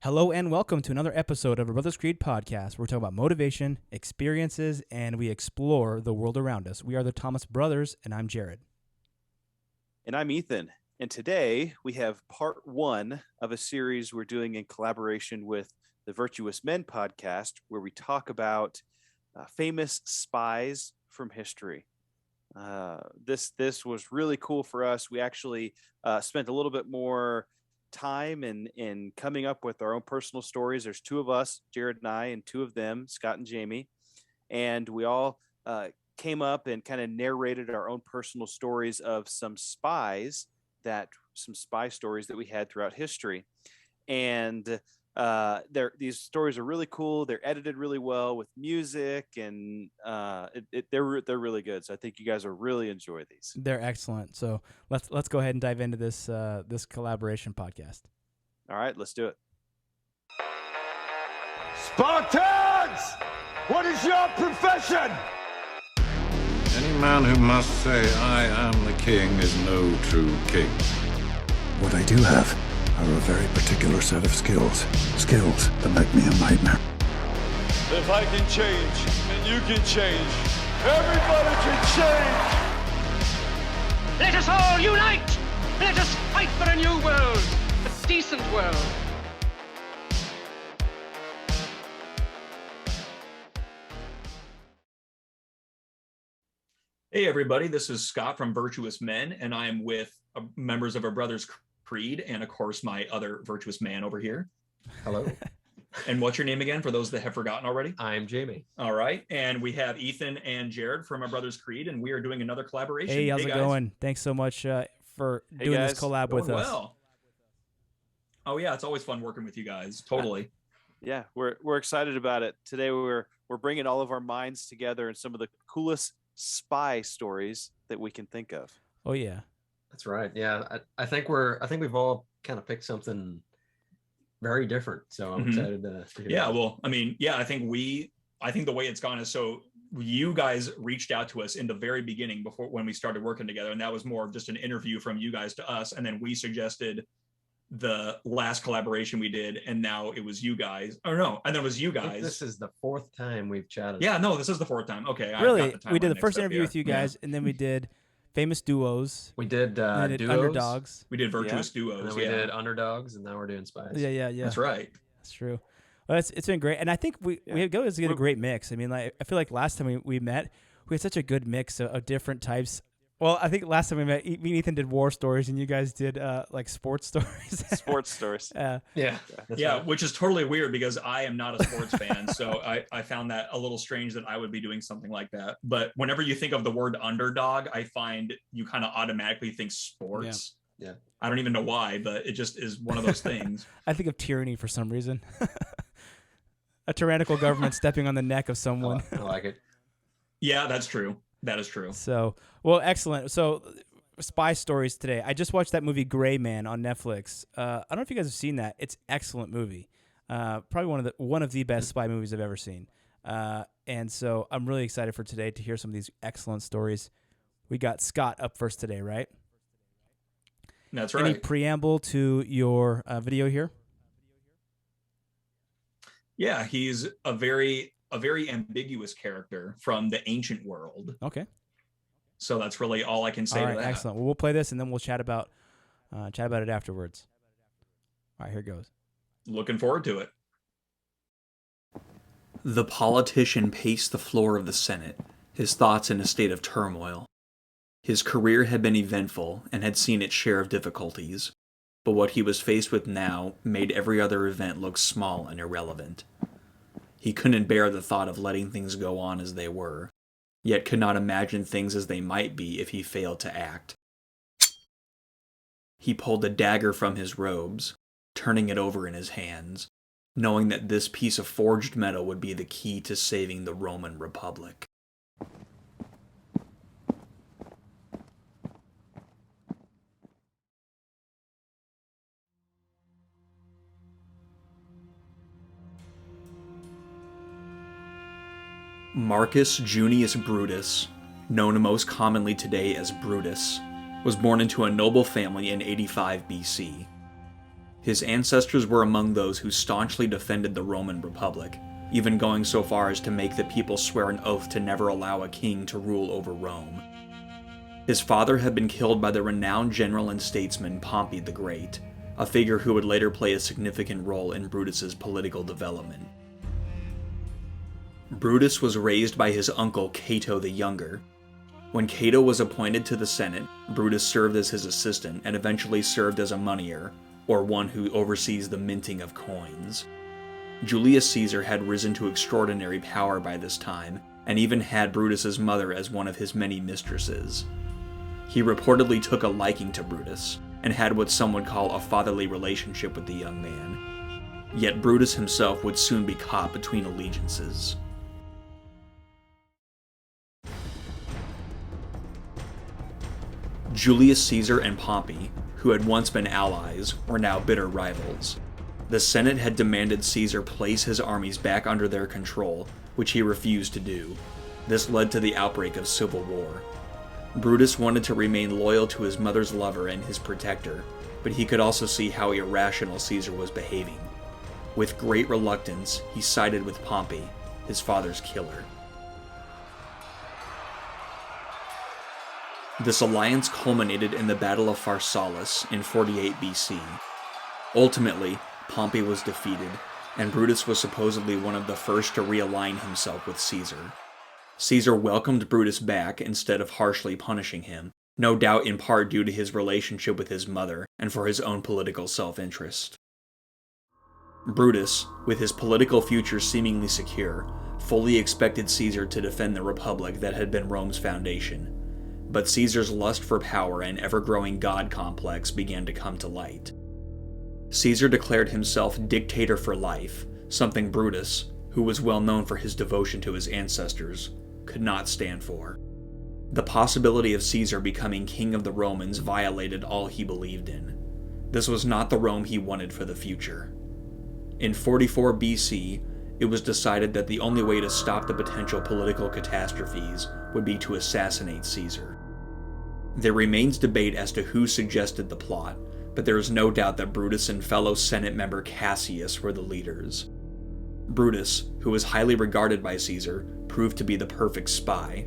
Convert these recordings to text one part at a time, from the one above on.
Hello and welcome to another episode of Rebel Joan Podcast, where we talk about motivation, experiences, and we explore the world around us. We are the Thomas Brothers, and I'm Jared. And I'm Ethan. And today we have part one of a series we're doing in collaboration with the Virtuous Men Podcast, where we talk about famous spies from history. This was really cool for us. We actually spent a little bit more time in coming up with our own personal stories. There's two of us, Jared and I, and two of them, Scott and Jamie, and we all came up and kind of narrated our own personal stories of some spy stories that we had throughout history. And these stories are really cool. They're edited really well with music, and they're really good. So I think you guys will really enjoy these. They're excellent. So let's go ahead and dive into this collaboration podcast. All right, let's do it. Spartans! What is your profession? Any man who must say, I am the king, is no true king. What I do have are a very particular set of skills. Skills that make me a nightmare. If I can change, then you can change. Everybody can change! Let us all unite! Let us fight for a new world! A decent world! Hey everybody, this is Scott from Virtuous Men, and I am with members of our Brothers Creed, and of course my other virtuous man over here. Hello. And what's your name again for those that have forgotten already? I'm Jamie. All right, and we have Ethan and Jared from our Brothers Creed, and we are doing another collaboration. Hey, how's it going? Thanks so much for doing this collab with us. Well. Oh yeah, it's always fun working with you guys. Totally. Yeah, we're excited about it. Today we're bringing all of our minds together in some of the coolest spy stories that we can think of. Oh yeah. That's right. Yeah, I think we've all kind of picked something very different. So I'm excited to hear Yeah, that. well, I mean, yeah, I think the way it's gone is, so you guys reached out to us in the very beginning before when we started working together, and that was more of just an interview from you guys to us, and then we suggested the last collaboration we did, and now it was you guys. Or no, and then it was you guys. This is the fourth time we've chatted. Yeah, no, this is the fourth time. Okay, Really, we did the first interview with you guys, and then we did famous duos. We did duos. Underdogs. We did virtuous duos. And then we did underdogs, and now we're doing spies. Yeah. That's right. That's true. Well, it's been great, and I think we get a great mix. I mean, like I feel like last time we met, we had such a good mix of different types. Well, I think last time we met, me and Ethan did war stories, and you guys did like sports stories. Sports stories. Yeah, right. Which is totally weird because I am not a sports fan, so I found that a little strange that I would be doing something like that. But whenever you think of the word underdog, I find you kind of automatically think sports. Yeah. I don't even know why, but it just is one of those things. I think of tyranny for some reason. A tyrannical government stepping on the neck of someone. I like it. Yeah, that's true. That is true. So, well, excellent. So, spy stories today. I just watched that movie Gray Man on Netflix. I don't know if you guys have seen that. It's an excellent movie. Probably one of the best spy movies I've ever seen. And so I'm really excited for today to hear some of these excellent stories. We got Scott up first today, right? That's right. Any preamble to your video here? Yeah, he's a very ambiguous character from the ancient world. Okay. So that's really all I can say to that. Excellent. Well, we'll play this and then we'll chat about it afterwards. All right, here goes. Looking forward to it. The politician paced the floor of the Senate, his thoughts in a state of turmoil. His career had been eventful and had seen its share of difficulties, but what he was faced with now made every other event look small and irrelevant. He couldn't bear the thought of letting things go on as they were, yet could not imagine things as they might be if he failed to act. He pulled a dagger from his robes, turning it over in his hands, knowing that this piece of forged metal would be the key to saving the Roman Republic. Marcus Junius Brutus, known most commonly today as Brutus, was born into a noble family in 85 BC. His ancestors were among those who staunchly defended the Roman Republic, even going so far as to make the people swear an oath to never allow a king to rule over Rome. His father had been killed by the renowned general and statesman Pompey the Great, a figure who would later play a significant role in Brutus's political development. Brutus was raised by his uncle Cato the Younger. When Cato was appointed to the Senate, Brutus served as his assistant and eventually served as a moneyer, or one who oversees the minting of coins. Julius Caesar had risen to extraordinary power by this time, and even had Brutus's mother as one of his many mistresses. He reportedly took a liking to Brutus, and had what some would call a fatherly relationship with the young man. Yet Brutus himself would soon be caught between allegiances. Julius Caesar and Pompey, who had once been allies, were now bitter rivals. The Senate had demanded Caesar place his armies back under their control, which he refused to do. This led to the outbreak of civil war. Brutus wanted to remain loyal to his mother's lover and his protector, but he could also see how irrational Caesar was behaving. With great reluctance, he sided with Pompey, his father's killer. This alliance culminated in the Battle of Pharsalus in 48 BC. Ultimately, Pompey was defeated, and Brutus was supposedly one of the first to realign himself with Caesar. Caesar welcomed Brutus back instead of harshly punishing him, no doubt in part due to his relationship with his mother and for his own political self-interest. Brutus, with his political future seemingly secure, fully expected Caesar to defend the republic that had been Rome's foundation. But Caesar's lust for power and ever-growing god complex began to come to light. Caesar declared himself dictator for life, something Brutus, who was well known for his devotion to his ancestors, could not stand for. The possibility of Caesar becoming king of the Romans violated all he believed in. This was not the Rome he wanted for the future. In 44 BC, it was decided that the only way to stop the potential political catastrophes would be to assassinate Caesar. There remains debate as to who suggested the plot, but there is no doubt that Brutus and fellow Senate member Cassius were the leaders. Brutus, who was highly regarded by Caesar, proved to be the perfect spy.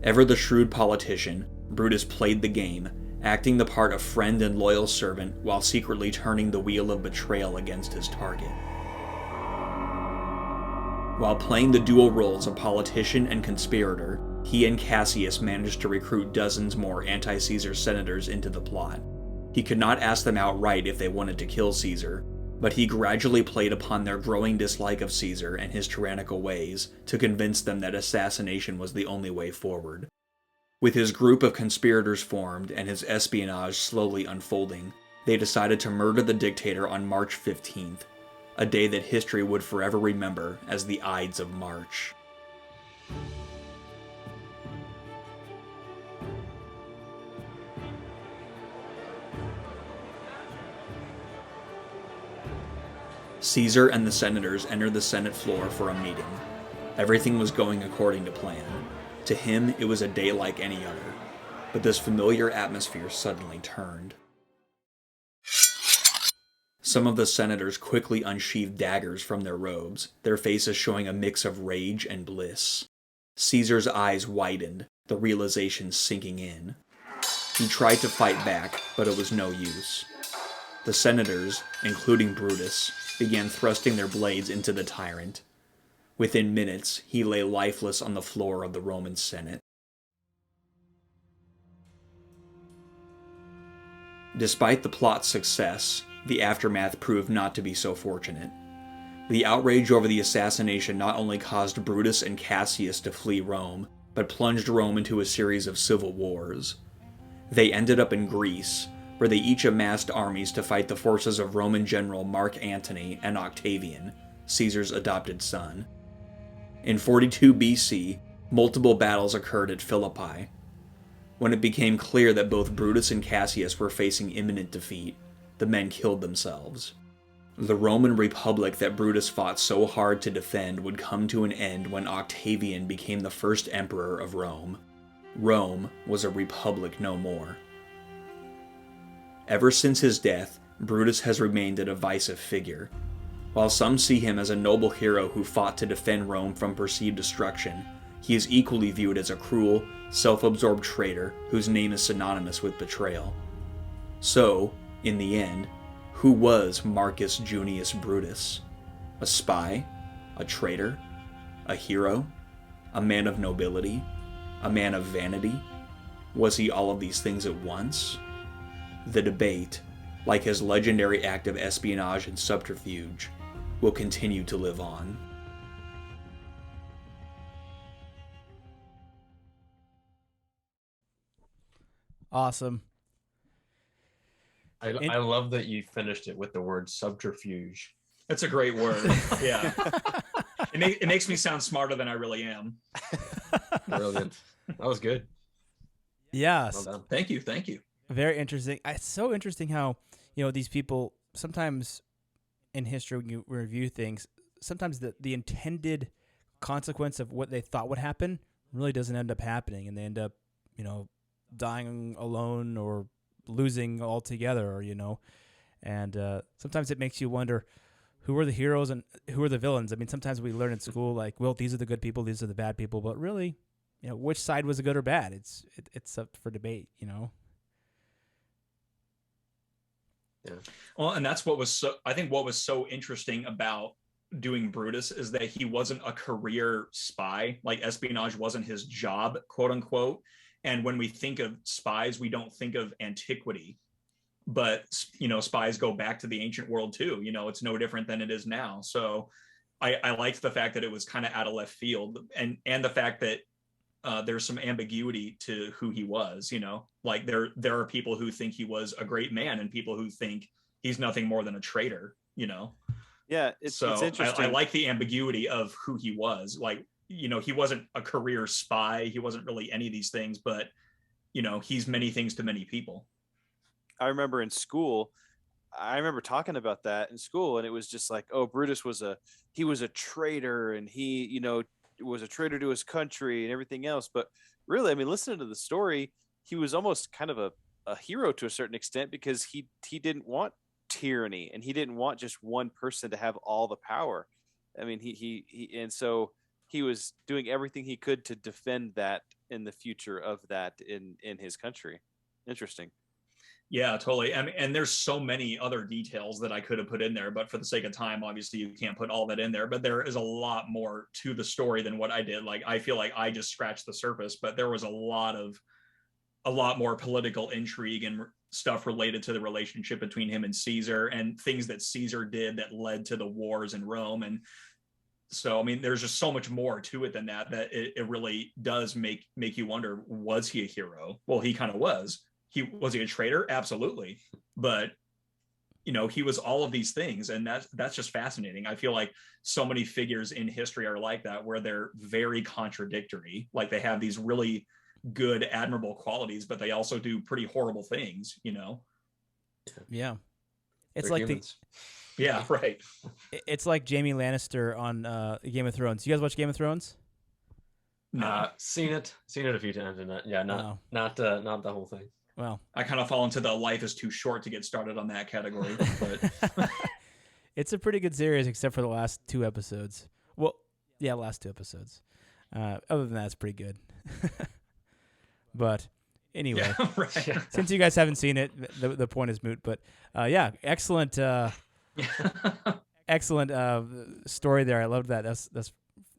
Ever the shrewd politician, Brutus played the game, acting the part of friend and loyal servant while secretly turning the wheel of betrayal against his target. While playing the dual roles of politician and conspirator, he and Cassius managed to recruit dozens more anti-Caesar senators into the plot. He could not ask them outright if they wanted to kill Caesar, but he gradually played upon their growing dislike of Caesar and his tyrannical ways to convince them that assassination was the only way forward. With his group of conspirators formed and his espionage slowly unfolding, they decided to murder the dictator on March 15th, a day that history would forever remember as the Ides of March. Caesar and the senators entered the Senate floor for a meeting. Everything was going according to plan. To him, it was a day like any other. But this familiar atmosphere suddenly turned. Some of the senators quickly unsheathed daggers from their robes, their faces showing a mix of rage and bliss. Caesar's eyes widened, the realization sinking in. He tried to fight back, but it was no use. The senators, including Brutus, began thrusting their blades into the tyrant. Within minutes, he lay lifeless on the floor of the Roman Senate. Despite the plot's success, the aftermath proved not to be so fortunate. The outrage over the assassination not only caused Brutus and Cassius to flee Rome, but plunged Rome into a series of civil wars. They ended up in Greece, where they each amassed armies to fight the forces of Roman general Mark Antony and Octavian, Caesar's adopted son. In 42 BC, multiple battles occurred at Philippi. When it became clear that both Brutus and Cassius were facing imminent defeat, the men killed themselves. The Roman Republic that Brutus fought so hard to defend would come to an end when Octavian became the first emperor of Rome. Rome was a republic no more. Ever since his death, Brutus has remained a divisive figure. While some see him as a noble hero who fought to defend Rome from perceived destruction, he is equally viewed as a cruel, self-absorbed traitor whose name is synonymous with betrayal. So, in the end, who was Marcus Junius Brutus? A spy? A traitor? A hero? A man of nobility? A man of vanity? Was he all of these things at once? The debate, like his legendary act of espionage and subterfuge, will continue to live on. Awesome. I love that you finished it with the word subterfuge. That's a great word. Yeah. It makes me sound smarter than I really am. Brilliant. That was good. Yes. Well done. Thank you. Very interesting. It's so interesting how, these people sometimes in history, when you review things, sometimes the intended consequence of what they thought would happen really doesn't end up happening. And they end up, dying alone or losing altogether, and sometimes it makes you wonder who are the heroes and who are the villains. I mean, sometimes we learn in school, like, well, these are the good people, these are the bad people, but really, which side was the good or bad? It's up for debate, Yeah. Well, and that's what was so interesting about doing Brutus is that he wasn't a career spy. Like, espionage wasn't his job, quote unquote. And when we think of spies, we don't think of antiquity, but spies go back to the ancient world too. It's no different than it is now. So I liked the fact that it was kind of out of left field, and the fact that there's some ambiguity to who he was. Like there are people who think he was a great man and people who think he's nothing more than a traitor. Yeah, it's interesting. I like the ambiguity of who he was. Like, he wasn't a career spy. He wasn't really any of these things, but, he's many things to many people. I remember in school, I remember talking about that in school, and it was just like, oh, Brutus was a traitor, and he, was a traitor to his country and everything else. But really, I mean, listening to the story, he was almost kind of a hero to a certain extent, because he didn't want tyranny, and he didn't want just one person to have all the power. I mean, and so he was doing everything he could to defend that in the future of that in his country. Interesting. Yeah, totally. I mean, and there's so many other details that I could have put in there, but for the sake of time, obviously you can't put all that in there, but there is a lot more to the story than what I did. Like, I feel like I just scratched the surface, but there was a lot more political intrigue and stuff related to the relationship between him and Caesar, and things that Caesar did that led to the wars in Rome. And so, I mean, there's just so much more to it than that it really does make you wonder, was he a hero? Well, he kind of was. Was he a traitor? Absolutely. But, he was all of these things, and that's just fascinating. I feel like so many figures in history are like that, where they're very contradictory. Like, they have these really good, admirable qualities, but they also do pretty horrible things, Yeah. It's They're like humans. Yeah, right. It's like Jaime Lannister on Game of Thrones. You guys watch Game of Thrones? Seen it a few times, and not the whole thing. Well, I kind of fall into the life is too short to get started on that category, but it's a pretty good series, except for the last 2 episodes. Well, yeah, last 2 episodes. Other than that, it's pretty good. But anyway, yeah, right. Since you guys haven't seen it, the point is moot. But yeah, excellent, excellent story there. I loved that.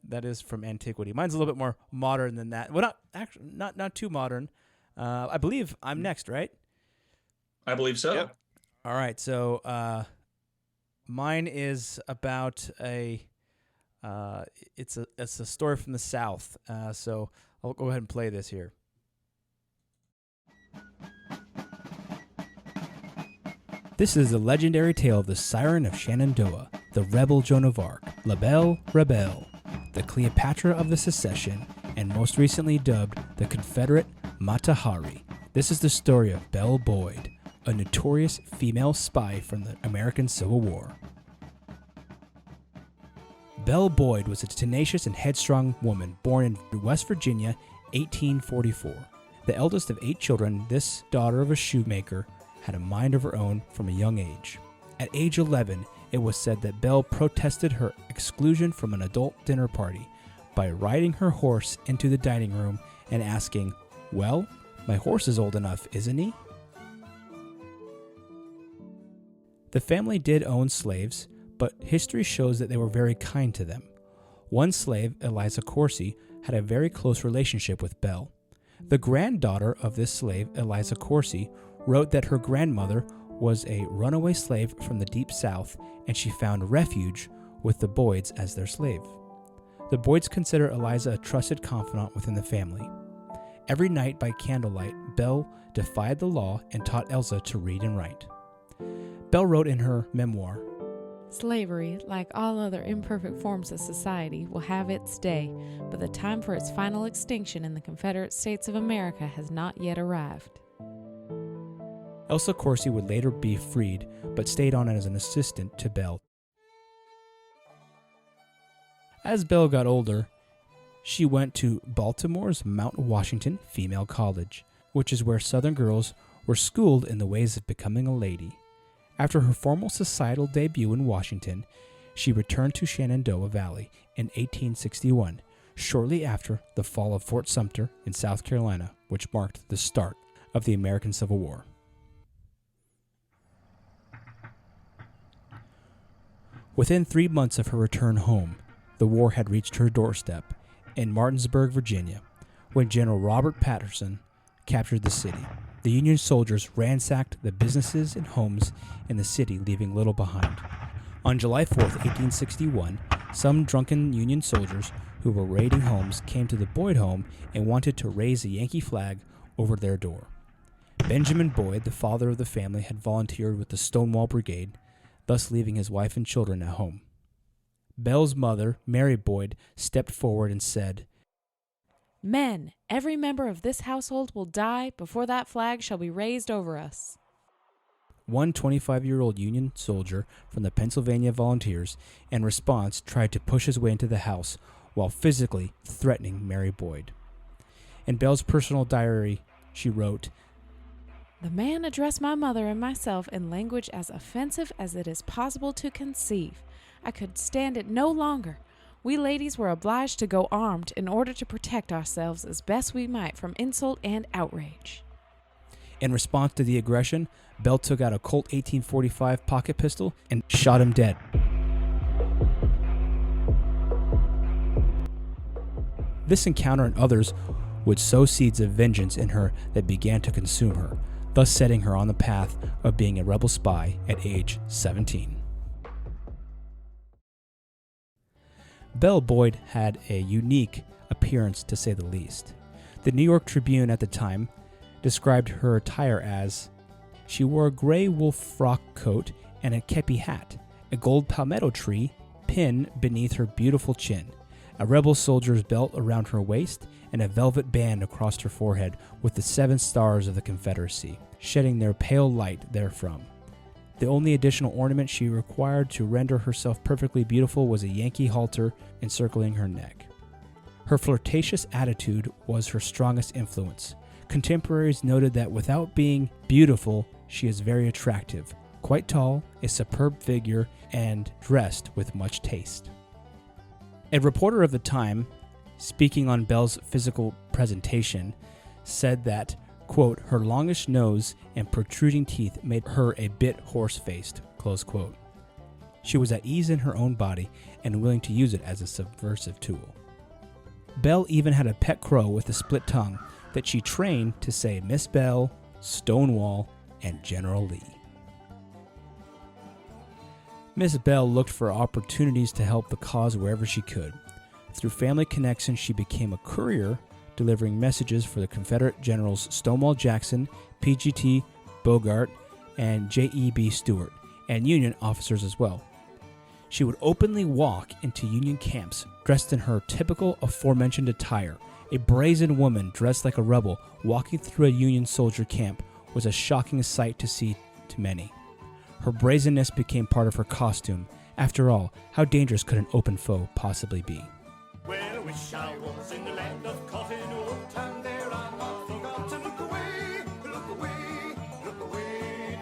That is from antiquity. Mine's a little bit more modern than that. Well, not too modern. I believe I'm next, right? I believe so. Yep. All right. So mine is about it's a story from the South. So I'll go ahead and play this here. This is the legendary tale of the Siren of Shenandoah, the Rebel Joan of Arc, La Belle Rebel, the Cleopatra of the Secession, and most recently dubbed the Confederate Mata Hari. This is the story of Belle Boyd, a notorious female spy from the American Civil War. Belle Boyd was a tenacious and headstrong woman born in West Virginia, 1844. The eldest of 8 children, this daughter of a shoemaker had a mind of her own from a young age. At age 11, it was said that Belle protested her exclusion from an adult dinner party by riding her horse into the dining room and asking, "Well, my horse is old enough, isn't he?" The family did own slaves, but history shows that they were very kind to them. One slave, Eliza Corsi, had a very close relationship with Belle. The granddaughter of this slave, Eliza Corsi, wrote that her grandmother was a runaway slave from the Deep South, and she found refuge with the Boyds as their slave. The Boyds consider Eliza a trusted confidant within the family. Every night by candlelight, Belle defied the law and taught Elsa to read and write. Belle wrote in her memoir, "Slavery, like all other imperfect forms of society, will have its day, but the time for its final extinction in the Confederate States of America has not yet arrived." Elsa Corsi would later be freed, but stayed on as an assistant to Belle. As Belle got older, she went to Baltimore's Mount Washington Female College, which is where Southern girls were schooled in the ways of becoming a lady. After her formal societal debut in Washington, she returned to Shenandoah Valley in 1861, shortly after the fall of Fort Sumter in South Carolina, which marked the start of the American Civil War. Within 3 months of her return home, the war had reached her doorstep in Martinsburg, Virginia, when General Robert Patterson captured the city. The Union soldiers ransacked the businesses and homes in the city, leaving little behind. On July 4th, 1861, some drunken Union soldiers who were raiding homes came to the Boyd home and wanted to raise a Yankee flag over their door. Benjamin Boyd, the father of the family, had volunteered with the Stonewall Brigade, thus leaving his wife and children at home. Belle's mother, Mary Boyd, stepped forward and said, "Men, every member of this household will die before that flag shall be raised over us." One 25-year-old Union soldier from the Pennsylvania Volunteers, in response, tried to push his way into the house while physically threatening Mary Boyd. In Belle's personal diary, she wrote, "The man addressed my mother and myself in language as offensive as it is possible to conceive. I could stand it no longer. We ladies were obliged to go armed in order to protect ourselves as best we might from insult and outrage." In response to the aggression, Belle took out a Colt 1845 pocket pistol and shot him dead. This encounter and others would sow seeds of vengeance in her that began to consume her, thus setting her on the path of being a rebel spy at age 17. Belle Boyd had a unique appearance, to say the least. The New York Tribune at the time described her attire as, she wore a gray wolf frock coat and a kepi hat, a gold palmetto tree pin beneath her beautiful chin, a rebel soldier's belt around her waist, and a velvet band across her forehead with the 7 stars of the Confederacy, shedding their pale light therefrom. The only additional ornament she required to render herself perfectly beautiful was a Yankee halter encircling her neck. Her flirtatious attitude was her strongest influence. Contemporaries noted that without being beautiful, she is very attractive, quite tall, a superb figure, and dressed with much taste. A reporter of the time, speaking on Belle's physical presentation, said that, quote, her longish nose and protruding teeth made her a bit horse-faced, close quote. She was at ease in her own body and willing to use it as a subversive tool. Belle even had a pet crow with a split tongue that she trained to say Miss Belle, Stonewall, and General Lee. Miss Belle looked for opportunities to help the cause wherever she could. Through family connections, she became a courier, delivering messages for the Confederate generals Stonewall Jackson, P.G.T. Bogart, and J.E.B. Stuart, and Union officers as well. She would openly walk into Union camps dressed in her typical aforementioned attire. A brazen woman dressed like a rebel walking through a Union soldier camp was a shocking sight to see to many. Her brazenness became part of her costume. After all, how dangerous could an open foe possibly be? Well, I wish I was in the land of cotton wool, and there I not forgot to look away, look away, look away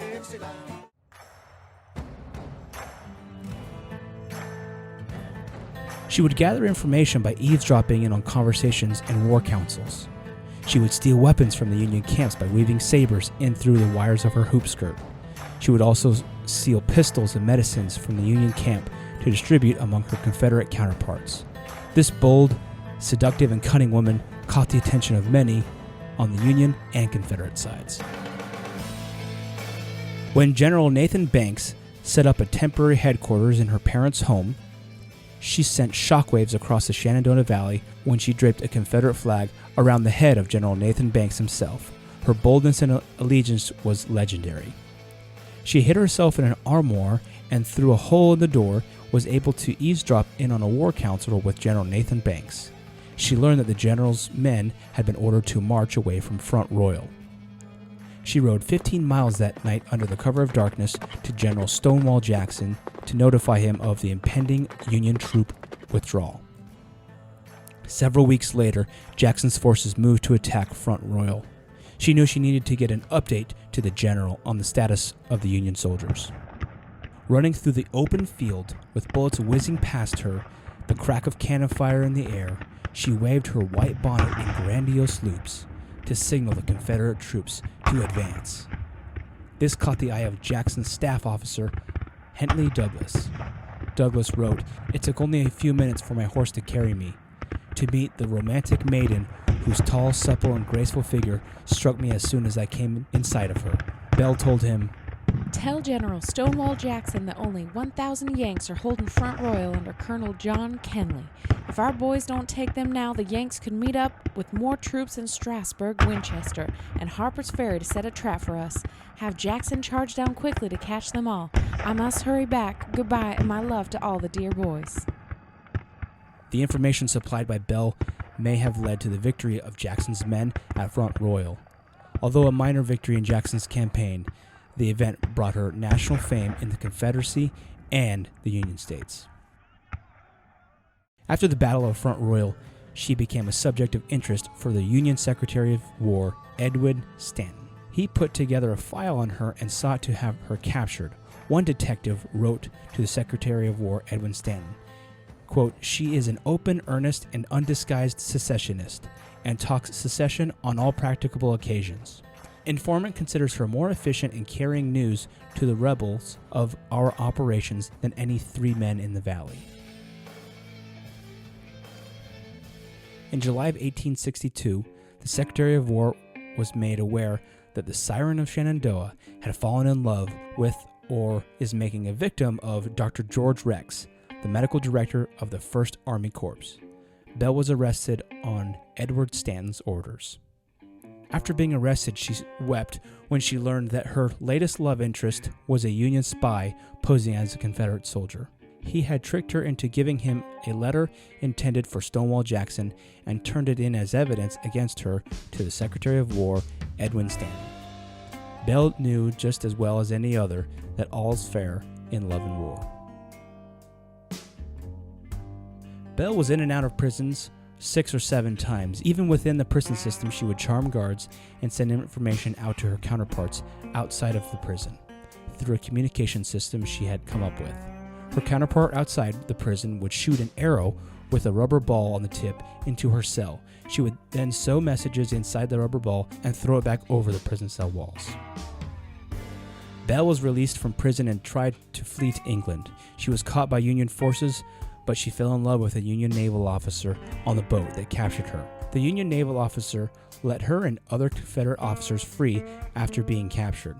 She would gather information by eavesdropping in on conversations and war councils. She would steal weapons from the Union camps by weaving sabers in through the wires of her hoop skirt. She would also steal pistols and medicines from the Union camp to distribute among her Confederate counterparts. This bold, seductive, and cunning woman caught the attention of many on the Union and Confederate sides. When General Nathan Banks set up a temporary headquarters in her parents' home, she sent shockwaves across the Shenandoah Valley when she draped a Confederate flag around the head of General Nathan Banks himself. Her boldness and allegiance was legendary. She hid herself in an armoire and through a hole in the door was able to eavesdrop in on a war council with General Nathan Banks. She learned that the general's men had been ordered to march away from Front Royal. She rode 15 miles that night under the cover of darkness to General Stonewall Jackson to notify him of the impending Union troop withdrawal. Several weeks later, Jackson's forces moved to attack Front Royal. She knew she needed to get an update to the general on the status of the Union soldiers. Running through the open field with bullets whizzing past her, the crack of cannon fire in the air, she waved her white bonnet in grandiose loops to signal the Confederate troops to advance. This caught the eye of Jackson's staff officer, Hentley Douglas. Douglas wrote, "It took only a few minutes for my horse to carry me to meet the romantic maiden whose tall, supple, and graceful figure struck me as soon as I came in sight of her." Belle told him, "Tell General Stonewall Jackson that only 1,000 Yanks are holding Front Royal under Colonel John Kenly. If our boys don't take them now, the Yanks could meet up with more troops in Strasburg, Winchester, and Harper's Ferry to set a trap for us. Have Jackson charge down quickly to catch them all. I must hurry back. Goodbye, and my love to all the dear boys." The information supplied by Belle may have led to the victory of Jackson's men at Front Royal. Although a minor victory in Jackson's campaign, the event brought her national fame in the Confederacy and the Union States. After the Battle of Front Royal, she became a subject of interest for the Union Secretary of War, Edwin Stanton. He put together a file on her and sought to have her captured. One detective wrote to the Secretary of War, Edwin Stanton, quote, "She is an open, earnest, and undisguised secessionist, and talks secession on all practicable occasions. Informant considers her more efficient in carrying news to the rebels of our operations than any 3 men in the valley." In July of 1862, the Secretary of War was made aware that the Siren of Shenandoah had fallen in love with or is making a victim of Dr. George Rex, the medical director of the 1st Army Corps. Belle was arrested on Edward Stanton's orders. After being arrested, she wept when she learned that her latest love interest was a Union spy posing as a Confederate soldier. He had tricked her into giving him a letter intended for Stonewall Jackson and turned it in as evidence against her to the Secretary of War, Edwin Stanton. Belle knew just as well as any other that all's fair in love and war. Belle was in and out of prisons 6 or 7 times. Even within the prison system, she would charm guards and send information out to her counterparts outside of the prison through a communication system she had come up with. Her counterpart outside the prison would shoot an arrow with a rubber ball on the tip into her cell. She would then sew messages inside the rubber ball and throw it back over the prison cell walls. Belle was released from prison and tried to flee to England. She was caught by Union forces, but she fell in love with a Union naval officer on the boat that captured her. The Union naval officer let her and other Confederate officers free after being captured.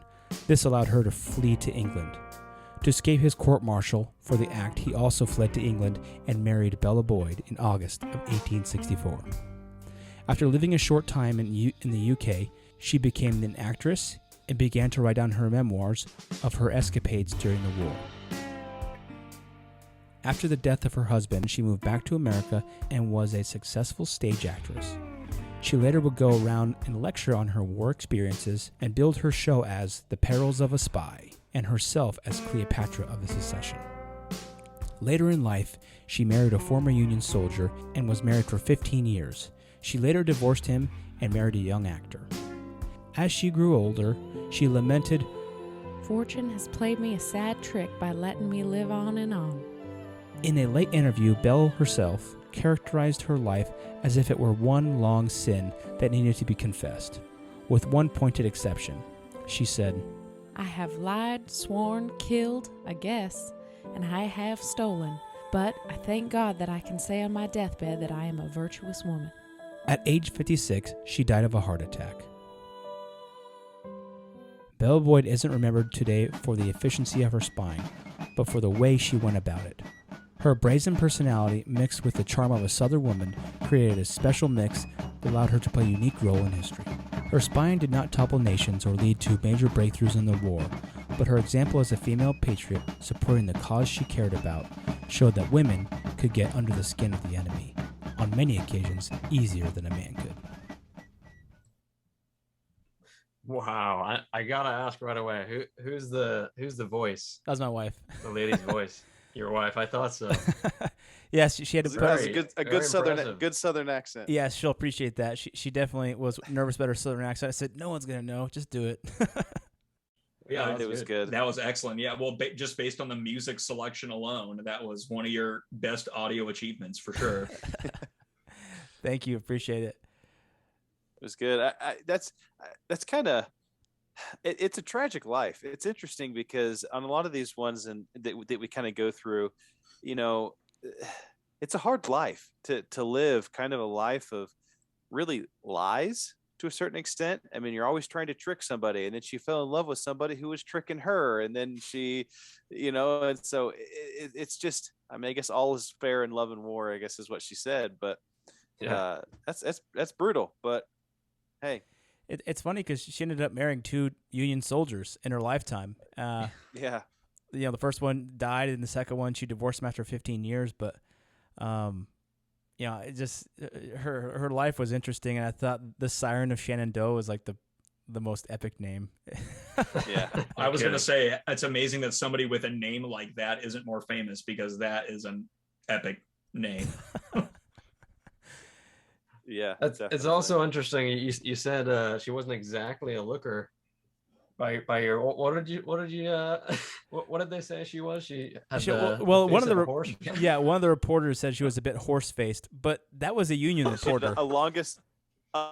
This allowed her to flee to England. To escape his court-martial for the act, he also fled to England and married Belle Boyd in August of 1864. After living a short time in the UK, she became an actress and began to write down her memoirs of her escapades during the war. After the death of her husband, she moved back to America and was a successful stage actress. She later would go around and lecture on her war experiences and build her show as The Perils of a Spy, and herself as Cleopatra of the Secession. Later in life, she married a former Union soldier and was married for 15 years. She later divorced him and married a young actor. As she grew older, she lamented, "Fortune has played me a sad trick by letting me live on and on." In a late interview, Belle herself characterized her life as if it were one long sin that needed to be confessed, with one pointed exception. She said, I have lied, sworn, killed, I guess, and I have stolen. But I thank God that I can say on my deathbed that I am a virtuous woman. At age 56, she died of a heart attack. Belle Boyd isn't remembered today for the efficiency of her spying, but for the way she went about it. Her brazen personality, mixed with the charm of a Southern woman, created a special mix that allowed her to play a unique role in history. Her spying did not topple nations or lead to major breakthroughs in the war, but her example as a female patriot supporting the cause she cared about showed that women could get under the skin of the enemy, on many occasions easier than a man could. Wow, I gotta ask right away, who's the voice? That was my wife. The lady's voice. Your wife, I thought so. Yes, she had to put a good southern accent. Yes, she'll appreciate that. She definitely was nervous about her southern accent. I said, no one's gonna know. Just do it. Yeah, it was good. That was excellent. Yeah, well, just based on the music selection alone, that was one of your best audio achievements for sure. Thank you. Appreciate it. It was good. That's kind of it's a tragic life. It's interesting because on a lot of these ones that we kind of go through, it's a hard life to live, kind of a life of really lies to a certain extent. I mean, you're always trying to trick somebody, and then she fell in love with somebody who was tricking her, and then she, and so it's just, I mean, I guess all is fair in love and war, I guess is what she said, but yeah, that's brutal, but hey. It's funny because she ended up marrying 2 Union soldiers in her lifetime. Yeah. The first one died, and the second one she divorced him after 15 years. But, it just her life was interesting, and I thought the Siren of Shenandoah was like the most epic name. Yeah, I was gonna say it's amazing that somebody with a name like that isn't more famous, because that is an epic name. Yeah, it's also interesting. You said she wasn't exactly a looker. By your what did they say she was? She had one of the reporters said she was a bit horse faced, but that was a Union reporter. A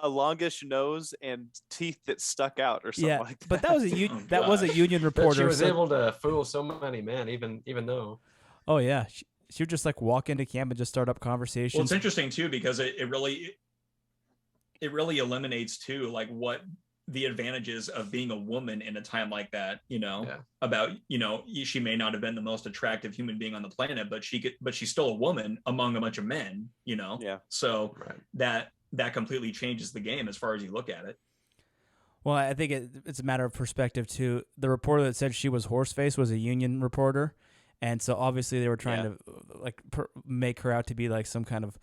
longish nose and teeth that stuck out or something like that. But that was a Union reporter. She was able to fool so many men, even though. Oh yeah, she would just like walk into camp and just start up conversations. Well, it's interesting too, because it really eliminates too, like, what the advantages of being a woman in a time like that, about, she may not have been the most attractive human being on the planet, but she's still a woman among a bunch of men, so that completely changes the game as far as you look at it. Well, I think it's a matter of perspective too. The reporter that said she was horse-faced was a Union reporter, and so obviously they were trying to make her out to be like some kind of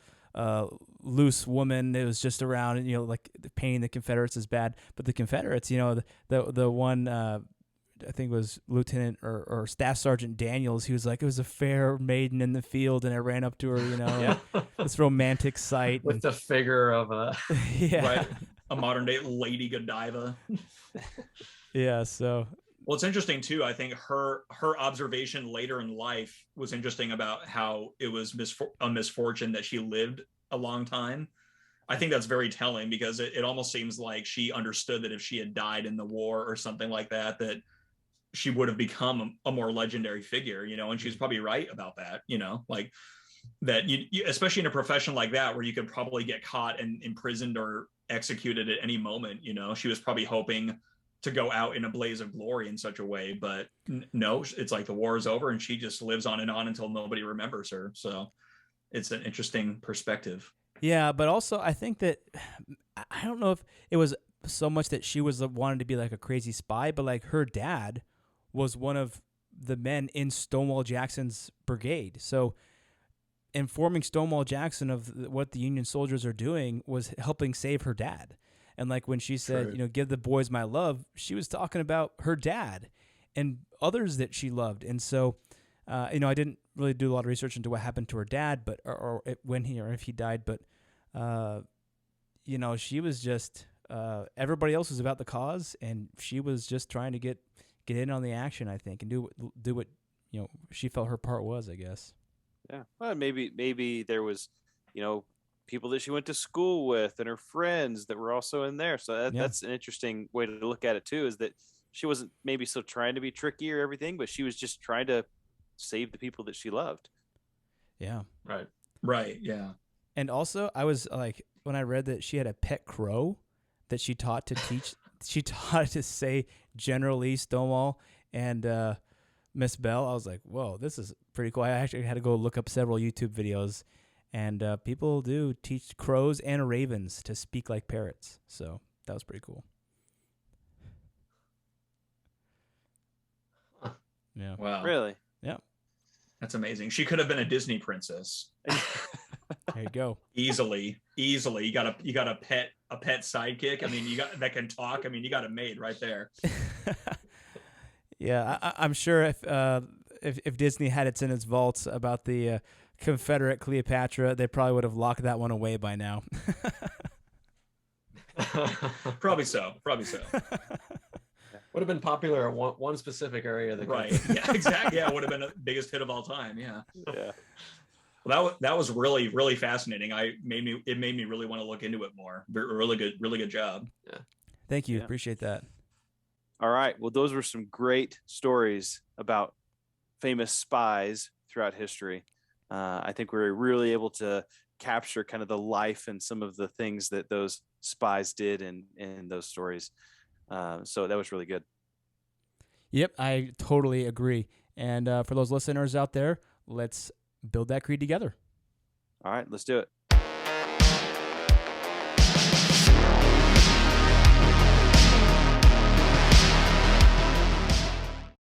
loose woman that was just around, like painting the Confederates as bad. But the Confederates, the one I think was Lieutenant or Staff Sergeant Daniels, he was like, it was a fair maiden in the field, and I ran up to her, this romantic sight with the figure of right, a modern day Lady Godiva. Yeah, so. Well, it's interesting too. I think her observation later in life was interesting about how it was a misfortune that she lived a long time. I think that's very telling, because it almost seems like she understood that if she had died in the war or something like that, that she would have become a more legendary figure, and she's probably right about that, like that you especially in a profession like that, where you could probably get caught and imprisoned or executed at any moment. She was probably hoping to go out in a blaze of glory in such a way, but no, it's like the war is over and she just lives on and on until nobody remembers her. So it's an interesting perspective. Yeah, but also I think that, I don't know if it was so much that she wanted to be like a crazy spy, but like her dad was one of the men in Stonewall Jackson's brigade. So informing Stonewall Jackson of what the Union soldiers are doing was helping save her dad. And like when she said, give the boys my love, she was talking about her dad and others that she loved. And so, I didn't really do a lot of research into what happened to her dad, but or if he died. But, she was just everybody else was about the cause, and she was just trying to get in on the action, I think, and do what she felt her part was, I guess. Yeah. Well, maybe there was, people that she went to school with and her friends that were also in there. So that's an interesting way to look at it too, is that she wasn't maybe so trying to be tricky or everything, but she was just trying to save the people that she loved. Yeah. Right. Yeah. And also, I was like, when I read that she had a pet crow that she taught to teach, she taught to say General Lee, Stonewall, and Miss Belle. I was like, whoa, this is pretty cool. I actually had to go look up several YouTube videos, and people do teach crows and ravens to speak like parrots. So that was pretty cool. Yeah. Wow. Really? Yeah. That's amazing. She could have been a Disney princess. There you go. Easily. You got a pet sidekick. I mean, you got that can talk. I mean, you got it made right there. Yeah, I'm sure if Disney had it in its vaults about the Confederate Cleopatra, they probably would have locked that one away by now. Probably so. Would have been popular in one specific area of the country. Right. Yeah, exactly. Yeah, it would have been the biggest hit of all time. Yeah. Yeah. Well, that was really, really fascinating. It made me really want to look into it more. Really good job. Yeah. Thank you. Yeah. Appreciate that. All right. Well, those were some great stories about famous spies throughout history. I think we were really able to capture kind of the life and some of the things that those spies did in those stories. So that was really good. Yep, I totally agree. And for those listeners out there, let's build that creed together. All right, let's do it.